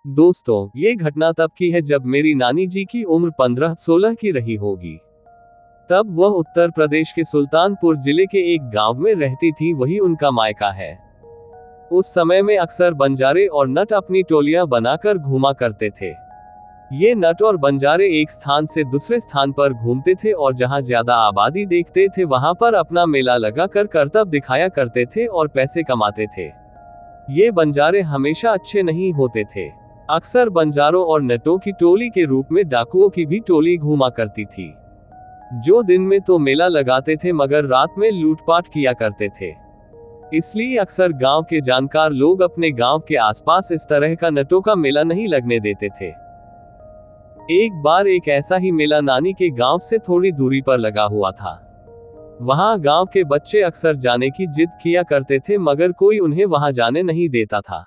दोस्तों, ये घटना तब की है जब मेरी नानी जी की उम्र 15-16 की रही होगी। तब वह उत्तर प्रदेश के सुल्तानपुर जिले के एक गांव में रहती थी, वही उनका मायका है। उस समय में अक्सर बंजारे और नट अपनी टोलियां बनाकर घूमा करते थे। ये नट और बंजारे एक स्थान से दूसरे स्थान पर घूमते थे और जहां ज्यादा आबादी देखते थे वहां पर अपना मेला लगाकर करतब दिखाया करते थे और पैसे कमाते थे। ये बंजारे हमेशा अच्छे नहीं होते थे। अक्सर बंजारों और नटों की टोली के रूप में डाकुओं की भी टोली घूमा करती थी, जो दिन में तो मेला लगाते थे मगर रात में लूटपाट किया करते थे। इसलिए अक्सर गांव के जानकार लोग अपने गांव के आसपास इस तरह का नटों का मेला नहीं लगने देते थे। एक बार एक ऐसा ही मेला नानी के गांव से थोड़ी दूरी पर लगा हुआ था। वहां गांव के बच्चे अक्सर जाने की जिद किया करते थे मगर कोई उन्हें वहां जाने नहीं देता था।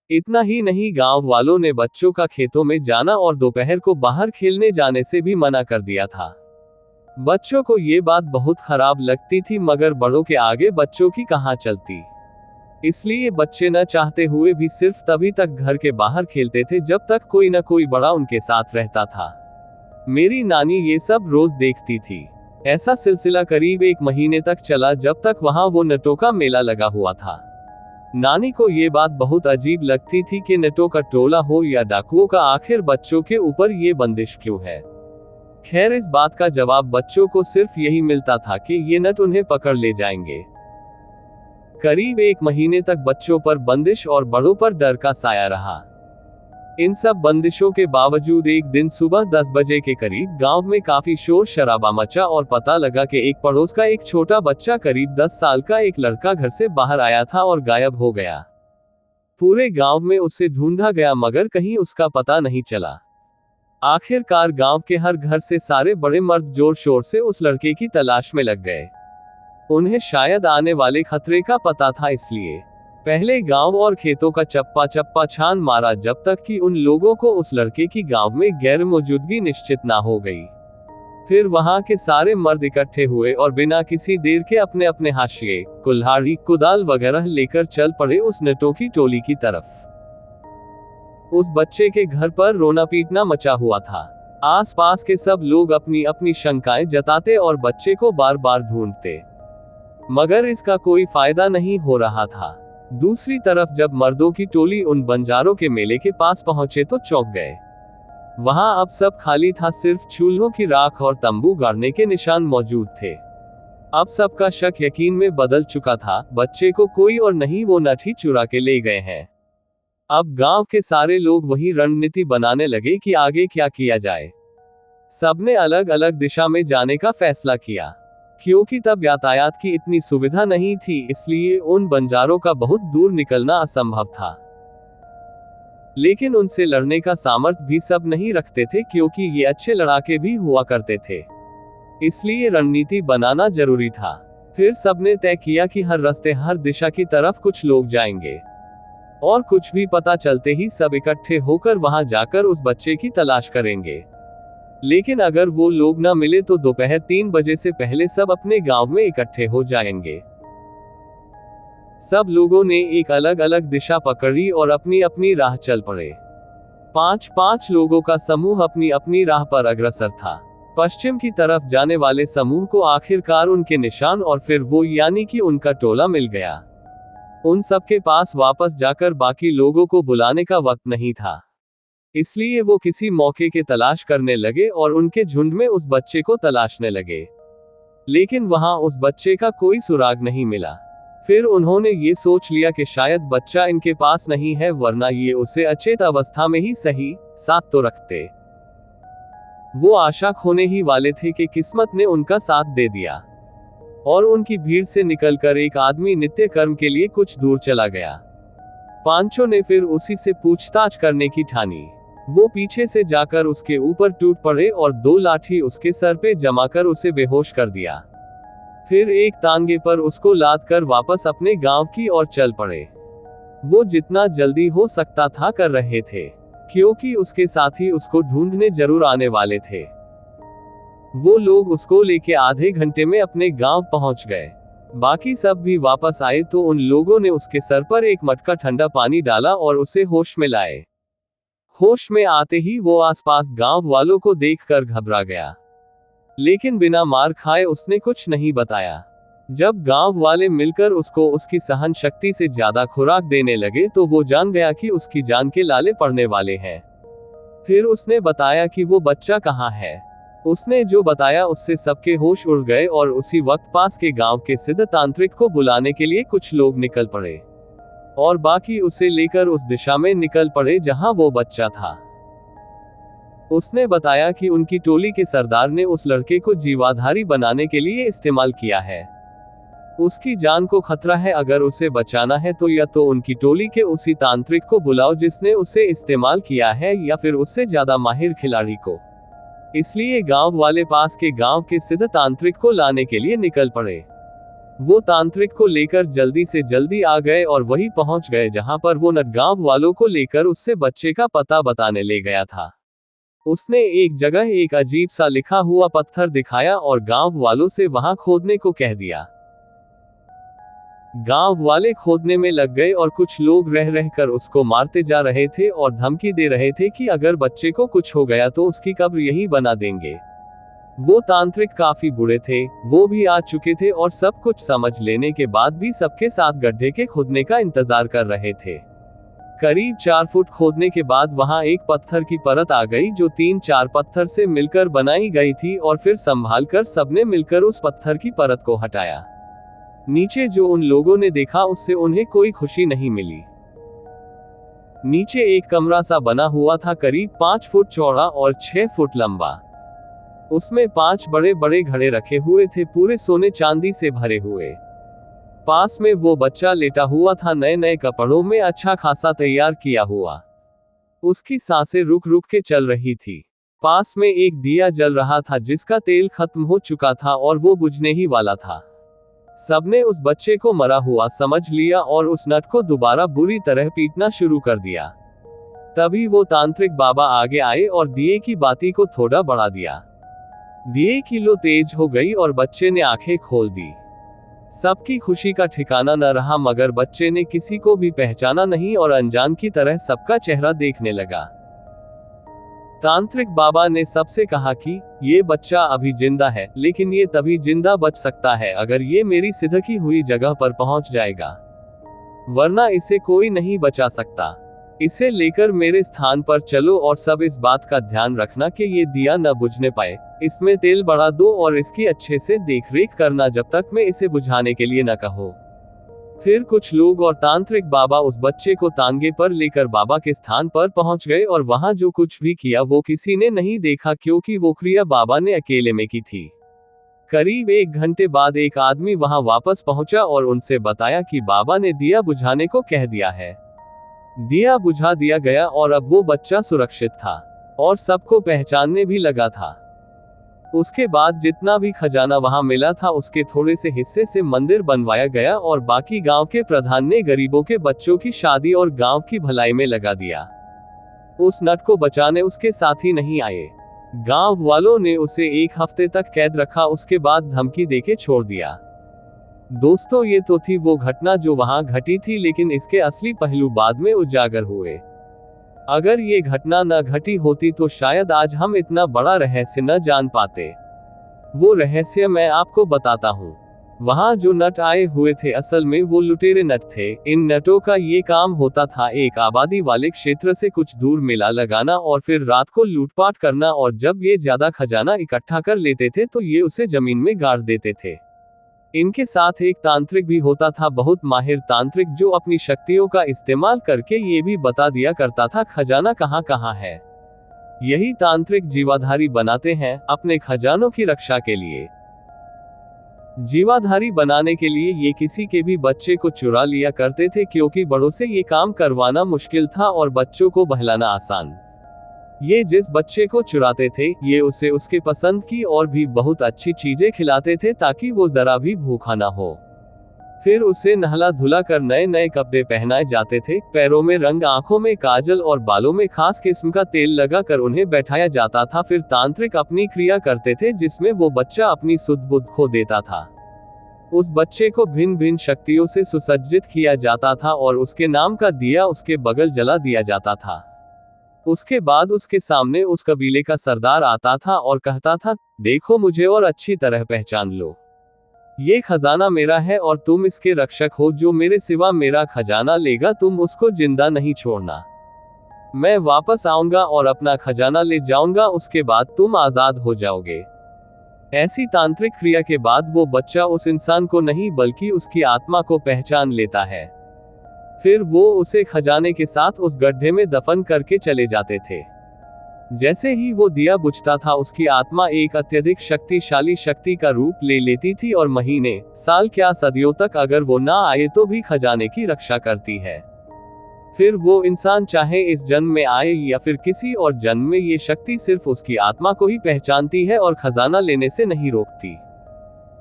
इतना ही नहीं, गांव वालों ने बच्चों का खेतों में जाना और दोपहर को बाहर खेलने जाने से भी मना कर दिया था। बच्चों को ये बात बहुत खराब लगती थी मगर बड़ों के आगे बच्चों की कहां चलती। इसलिए बच्चे न चाहते हुए भी सिर्फ तभी तक घर के बाहर खेलते थे जब तक कोई न कोई बड़ा उनके साथ रहता था। मेरी नानी ये सब रोज देखती थी। ऐसा सिलसिला करीब 1 महीने तक चला जब तक वहां वो नटों का मेला लगा हुआ था। नानी को ये बात बहुत अजीब लगती थी कि नटों का टोला हो या डाकुओं का, आखिर बच्चों के ऊपर ये बंदिश क्यों है। खैर, इस बात का जवाब बच्चों को सिर्फ यही मिलता था कि ये नट उन्हें पकड़ ले जाएंगे। करीब 1 महीने तक बच्चों पर बंदिश और बड़ों पर डर का साया रहा। इन सब बंदिशों के बावजूद एक दिन सुबह 10 बजे के करीब गांव में काफी शोर शराबा मचा और पता लगा कि एक पड़ोस का एक छोटा बच्चा, करीब 10 साल का एक लड़का, घर से बाहर आया था और गायब हो गया। पूरे गांव में उसे ढूंढा गया मगर कहीं उसका पता नहीं चला। आखिरकार गांव के हर घर से सारे बड़े मर्द जोर शोर से उस लड़के की तलाश में लग गए। उन्हें शायद आने वाले खतरे का पता था, इसलिए पहले गांव और खेतों का चप्पा चप्पा छान मारा जब तक कि उन लोगों को उस लड़के की गांव में गैर मौजूदगी निश्चित ना हो गई। फिर वहां के सारे मर्द इकट्ठे हुए और बिना किसी देर के अपने अपने हाशिए, कुल्हाड़ी, कुदाल वगैरह लेकर चल पड़े उस नटों की टोली की तरफ। उस बच्चे के घर पर रोना पीटना मचा हुआ था। आसपास के सब लोग अपनी अपनी शंकाएं जताते और बच्चे को बार बार ढूंढते, मगर इसका कोई फायदा नहीं हो रहा था। दूसरी तरफ जब मर्दों की टोली उन बंजारों के मेले के पास पहुंचे तो चौंक गए। वहां अब सब खाली था, सिर्फ चूल्हों की राख और तंबू गाड़ने के निशान मौजूद थे। अब सबका शक यकीन में बदल चुका था, बच्चे को कोई और नहीं वो नट ही चुरा के ले गए हैं। अब गांव के सारे लोग वही रणनीति बनाने लगे कि आगे क्या किया जाए। सबने अलग अलग दिशा में जाने का फैसला किया। क्योंकि तब यातायात की इतनी सुविधा नहीं थी, इसलिए उन बंजारों का बहुत दूर निकलना असंभव था। लेकिन उनसे लड़ने का सामर्थ्य भी सब नहीं रखते थे, क्योंकि ये अच्छे लड़ाके भी हुआ करते थे। इसलिए रणनीति बनाना जरूरी था। फिर सबने तय किया कि हर रास्ते, हर दिशा की तरफ कुछ लोग जाएंगे और कुछ भी पता चलते ही सब इकट्ठे होकर वहां जाकर उस बच्चे की तलाश करेंगे। लेकिन अगर वो लोग ना मिले तो दोपहर 3 बजे से पहले सब अपने गांव में इकट्ठे हो जाएंगे। सब लोगों ने एक अलग अलग दिशा पकड़ी और अपनी अपनी राह चल पड़े। 5-5 लोगों का समूह अपनी अपनी राह पर अग्रसर था। पश्चिम की तरफ जाने वाले समूह को आखिरकार उनके निशान और फिर वो, यानी कि उनका टोला मिल गया। उन सबके पास वापस जाकर बाकी लोगों को बुलाने का वक्त नहीं था, इसलिए वो किसी मौके की तलाश करने लगे और उनके झुंड में उस बच्चे को तलाशने लगे। लेकिन वहां उस बच्चे का कोई सुराग नहीं मिला। फिर उन्होंने ये सोच लिया कि शायद बच्चा इनके पास नहीं है, वरना ये उसे अचेत अवस्था में ही सही साथ तो रखते। वो आशा खोने ही वाले थे कि किस्मत ने उनका साथ दे दिया और उनकी भीड़ से निकलकर एक आदमी नित्य कर्म के लिए कुछ दूर चला गया। पांचों ने फिर उसी से पूछताछ करने की ठानी। वो पीछे से जाकर उसके ऊपर टूट पड़े और 2 लाठी उसके सर पे जमाकर उसे बेहोश कर दिया। फिर एक तांगे पर उसको लाद कर वापस अपने गांव की ओर चल पड़े। वो जितना जल्दी हो सकता था कर रहे थे, क्योंकि उसके साथी उसको ढूंढने जरूर आने वाले थे। वो लोग उसको लेके आधे घंटे में अपने गांव पहुंच गए। बाकी सब भी वापस आए तो उन लोगों ने उसके सर पर एक मटका ठंडा पानी डाला और उसे होश में लाए। होश में आते ही वो आसपास गांव वालों को देखकर घबरा गया, लेकिन बिना मार खाए उसने कुछ नहीं बताया। जब गांव वाले मिलकर उसको उसकी सहन शक्ति से ज्यादा खुराक देने लगे तो वो जान गया कि उसकी जान के लाले पड़ने वाले हैं। फिर उसने बताया कि वो बच्चा कहाँ है। उसने जो बताया उससे सबके होश उड़ गए और उसी वक्त पास के गांव के सिद्ध तांत्रिक को बुलाने के लिए कुछ लोग निकल पड़े और बाकी उसे लेकर उस दिशा में निकल पड़े जहां वो बच्चा था। उसने बताया कि उनकी टोली के सरदार ने उस लड़के को जीवाधारी बनाने के लिए इस्तेमाल किया है। उसकी जान को खतरा है, अगर उसे बचाना है तो या तो उनकी टोली के उसी तांत्रिक को बुलाओ जिसने उसे इस्तेमाल किया है, या फिर उससे ज्यादा माहिर खिलाड़ी को। इसलिए गांव वाले पास के गांव के सिद्ध तांत्रिक को लाने के लिए निकल पड़े। वो तांत्रिक को लेकर जल्दी से जल्दी आ गए और वही पहुंच गए जहां पर वो नट गांव वालों को लेकर उससे बच्चे का पता बताने ले गया था। उसने एक जगह एक अजीब सा लिखा हुआ पत्थर दिखाया और गांव वालों से वहां खोदने को कह दिया। गांव वाले खोदने में लग गए और कुछ लोग रह रहकर उसको मारते जा रहे थे और धमकी दे रहे थे कि अगर बच्चे को कुछ हो गया तो उसकी कब्र यही बना देंगे। वो तांत्रिक काफी बुरे थे, वो भी आ चुके थे और सब कुछ समझ लेने के बाद भी सबके साथ गड्ढे के खोदने का इंतजार कर रहे थे। करीब 4 फुट खोदने के बाद वहां एक पत्थर की परत आ गई जो 3-4 पत्थर से मिलकर बनाई गई थी और फिर संभालकर सबने मिलकर उस पत्थर की परत को हटाया। नीचे जो उन लोगों ने देखा उससे उन्हें कोई खुशी नहीं मिली। नीचे एक कमरा सा बना हुआ था, करीब 5 फुट चौड़ा और 6 फुट लंबा। उसमें 5 बड़े बड़े घड़े रखे हुए थे, पूरे सोने चांदी से भरे हुए। पास में वो बच्चा लेटा हुआ था, नए नए कपड़ों में, अच्छा खासा तैयार किया हुआ। उसकी सांसें रुक रुक के चल रही थी। पास में एक दिया जल रहा था जिसका तेल खत्म हो चुका था और वो बुझने ही वाला था। सबने उस बच्चे को मरा हुआ समझ लिया और उस नट को दोबारा बुरी तरह पीटना शुरू कर दिया। तभी वो तांत्रिक बाबा आगे आए और दिए की बाती को थोड़ा बढ़ा दिया। दिए की लो तेज हो गई और बच्चे ने आंखें खोल दी। सबकी खुशी का ठिकाना न रहा, मगर बच्चे ने किसी को भी पहचाना नहीं और अनजान की तरह सबका चेहरा देखने लगा। तांत्रिक बाबा ने सबसे कहा कि ये बच्चा अभी जिंदा है, लेकिन ये तभी जिंदा बच सकता है अगर ये मेरी सिद्धकी हुई जगह पर पहुंच जाएगा, वरना इसे कोई नहीं बचा सकता। इसे लेकर मेरे स्थान पर चलो और सब इस बात का ध्यान रखना कि ये दिया न बुझने पाए। इसमें तेल बढ़ा दो और इसकी अच्छे से देखरेख करना जब तक मैं इसे बुझाने के लिए न कहो। फिर कुछ लोग और तांत्रिक बाबा उस बच्चे को तांगे पर लेकर बाबा के स्थान पर पहुंच गए और वहां जो कुछ भी किया वो किसी ने नहीं देखा, क्योंकि वो क्रिया बाबा ने अकेले में की थी। करीब 1 घंटे बाद एक आदमी वहां वापस पहुंचा और उनसे बताया कि बाबा ने दिया बुझाने को कह दिया है। दिया बुझा दिया गया और अब वो बच्चा सुरक्षित था और सबको पहचानने भी लगा था। उसके बाद जितना भी खजाना वहां मिला था उसके थोड़े से हिस्से से मंदिर बनवाया गया और बाकी गांव के प्रधान ने गरीबों के बच्चों की शादी और गांव की भलाई में लगा दिया। उस नट को बचाने उसके साथी नहीं आए। गांव वालों ने उसे 1 हफ्ते तक कैद रखा, उसके बाद धमकी देके छोड़ दिया। दोस्तों, ये तो थी वो घटना जो वहां घटी थी, लेकिन इसके असली पहलू बाद में उजागर हुए। अगर ये घटना न घटी होती तो शायद आज हम इतना बड़ा रहस्य न जान पाते। वो रहस्य मैं आपको बताता हूँ। वहां जो नट आए हुए थे असल में वो लुटेरे नट थे। इन नटों का ये काम होता था एक आबादी वाले क्षेत्र से कुछ दूर मेला लगाना और फिर रात को लूटपाट करना, और जब ये ज्यादा खजाना इकट्ठा कर लेते थे तो ये उसे जमीन में गाड़ देते थे। इनके साथ एक तांत्रिक भी होता था, बहुत माहिर तांत्रिक, जो अपनी शक्तियों का इस्तेमाल करके ये भी बता दिया करता था खजाना कहाँ कहाँ है। यही तांत्रिक जीवाधारी बनाते हैं अपने खजानों की रक्षा के लिए। जीवाधारी बनाने के लिए ये किसी के भी बच्चे को चुरा लिया करते थे, क्योंकि बड़ों से ये काम करवाना मुश्किल था और बच्चों को बहलाना आसान। ये जिस बच्चे को चुराते थे ये उसे उसके पसंद की और भी बहुत अच्छी चीजें खिलाते थे ताकि वो जरा भी भूखा ना हो। फिर उसे नहला धुला कर नए नए कपड़े पहनाए जाते थे, पैरों में रंग, आंखों में काजल और बालों में खास किस्म का तेल लगा कर उन्हें बैठाया जाता था। फिर तांत्रिक अपनी क्रिया करते थे जिसमें वो बच्चा अपनी सुध बुध खो देता था। उस बच्चे को भिन्न भिन्न शक्तियों से सुसज्जित किया जाता था और उसके नाम का दिया उसके बगल जला दिया जाता था। उसके बाद उसके सामने उस कबीले का सरदार आता था और कहता था, देखो मुझे और अच्छी तरह पहचान लो। ये खजाना मेरा है और तुम इसके रक्षक हो। जो मेरे सिवा मेरा खजाना लेगा तुम उसको जिंदा नहीं छोड़ना। मैं वापस आऊंगा और अपना खजाना ले जाऊंगा, उसके बाद तुम आजाद हो जाओगे। ऐसी तांत्रिक क्रिया के बाद वो बच्चा उस इंसान को नहीं बल्कि उसकी आत्मा को पहचान लेता है। फिर वो उसे खजाने के साथ उस गड्ढे में दफन करके चले जाते थे। जैसे ही वो दिया बुझता था उसकी आत्मा एक अत्यधिक शक्तिशाली शक्ति का रूप ले लेती थी और महीने, साल क्या सदियों तक अगर वो ना आए तो भी खजाने की रक्षा करती है। फिर वो इंसान चाहे इस जन्म में आए या फिर किसी और जन्म में, ये शक्ति सिर्फ उसकी आत्मा को ही पहचानती है और खजाना लेने से नहीं रोकती।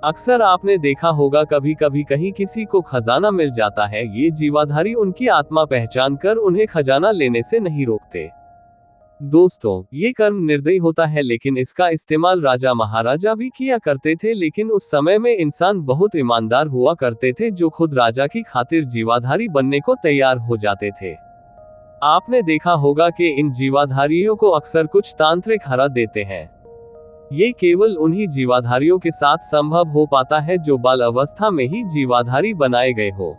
अक्सर आपने देखा होगा कभी कभी कहीं किसी को खजाना मिल जाता है, ये जीवाधारी उनकी आत्मा पहचान कर उन्हें खजाना लेने से नहीं रोकते। दोस्तों, ये कर्म निर्दयी होता है लेकिन इसका इस्तेमाल राजा महाराजा भी किया करते थे। लेकिन उस समय में इंसान बहुत ईमानदार हुआ करते थे जो खुद राजा की खातिर जीवाधारी बनने को तैयार हो जाते थे। आपने देखा होगा कि इन जीवाधारियों को अक्सर कुछ तांत्रिक हरा देते हैं। ये केवल उन्हीं जीवाधारियों के साथ संभव हो पाता है जो बाल अवस्था में ही जीवाधारी बनाए गए हो।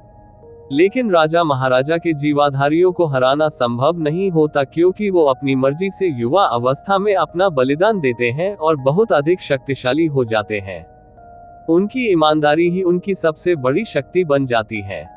लेकिन राजा महाराजा के जीवाधारियों को हराना संभव नहीं होता क्योंकि वो अपनी मर्जी से युवा अवस्था में अपना बलिदान देते हैं और बहुत अधिक शक्तिशाली हो जाते हैं। उनकी ईमानदारी ही उनकी सबसे बड़ी शक्ति बन जाती है।